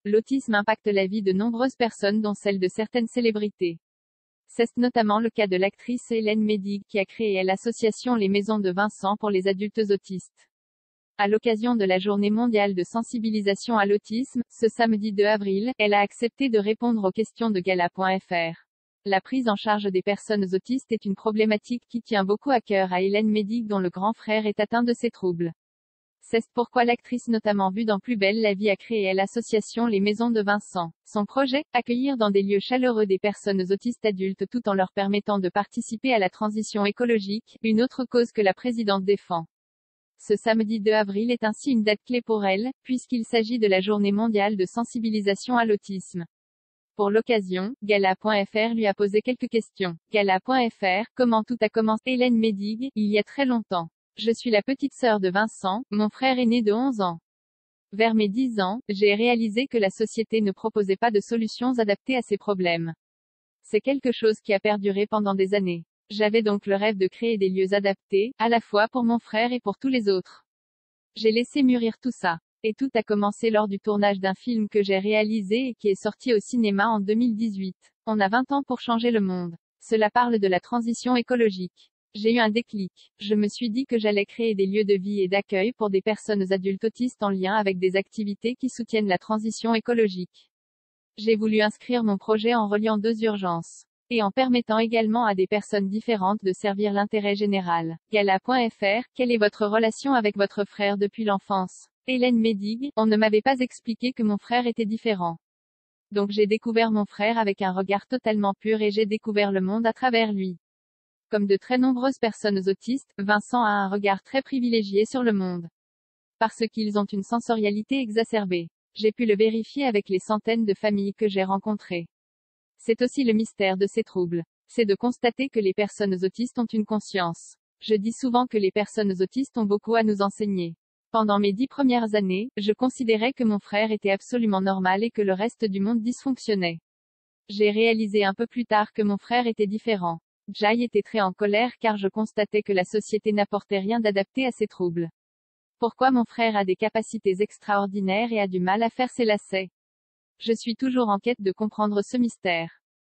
L'autisme impacte la vie de nombreuses personnes dont celle de certaines célébrités. C'est notamment le cas de l'actrice Hélène Médig qui a créé l'association Les Maisons de Vincent pour les adultes autistes. À l'occasion de la journée mondiale de sensibilisation à l'autisme, ce samedi 2 avril, elle a accepté de répondre aux questions de Gala.fr. La prise en charge des personnes autistes est une problématique qui tient beaucoup à cœur à Hélène Médig dont le grand frère est atteint de ces troubles. C'est pourquoi l'actrice notamment vue dans Plus belle la vie a créé l'association Les Maisons de Vincent. Son projet, accueillir dans des lieux chaleureux des personnes autistes adultes tout en leur permettant de participer à la transition écologique, une autre cause que la présidente défend. Ce samedi 2 avril est ainsi une date clé pour elle, puisqu'il s'agit de la journée mondiale de sensibilisation à l'autisme. Pour l'occasion, Gala.fr lui a posé quelques questions. Gala.fr, comment tout a commencé? Hélène Médig, il y a très longtemps. Je suis la petite sœur de Vincent, mon frère aîné de 11 ans. Vers mes 10 ans, j'ai réalisé que la société ne proposait pas de solutions adaptées à ces problèmes. C'est quelque chose qui a perduré pendant des années. J'avais donc le rêve de créer des lieux adaptés, à la fois pour mon frère et pour tous les autres. J'ai laissé mûrir tout ça. Et tout a commencé lors du tournage d'un film que j'ai réalisé et qui est sorti au cinéma en 2018. On a 20 ans pour changer le monde. Cela parle de la transition écologique. J'ai eu un déclic. Je me suis dit que j'allais créer des lieux de vie et d'accueil pour des personnes adultes autistes en lien avec des activités qui soutiennent la transition écologique. J'ai voulu inscrire mon projet en reliant deux urgences. Et en permettant également à des personnes différentes de servir l'intérêt général. Gala.fr, quelle est votre relation avec votre frère depuis l'enfance? Hélène Médig, on ne m'avait pas expliqué que mon frère était différent. Donc j'ai découvert mon frère avec un regard totalement pur et j'ai découvert le monde à travers lui. Comme de très nombreuses personnes autistes, Vincent a un regard très privilégié sur le monde. Parce qu'ils ont une sensorialité exacerbée. J'ai pu le vérifier avec les centaines de familles que j'ai rencontrées. C'est aussi le mystère de ces troubles. C'est de constater que les personnes autistes ont une conscience. Je dis souvent que les personnes autistes ont beaucoup à nous enseigner. Pendant mes 10 premières années, je considérais que mon frère était absolument normal et que le reste du monde dysfonctionnait. J'ai réalisé un peu plus tard que mon frère était différent. Jai était très en colère car je constatais que la société n'apportait rien d'adapté à ses troubles. Pourquoi mon frère a des capacités extraordinaires et a du mal à faire ses lacets? Je suis toujours en quête de comprendre ce mystère.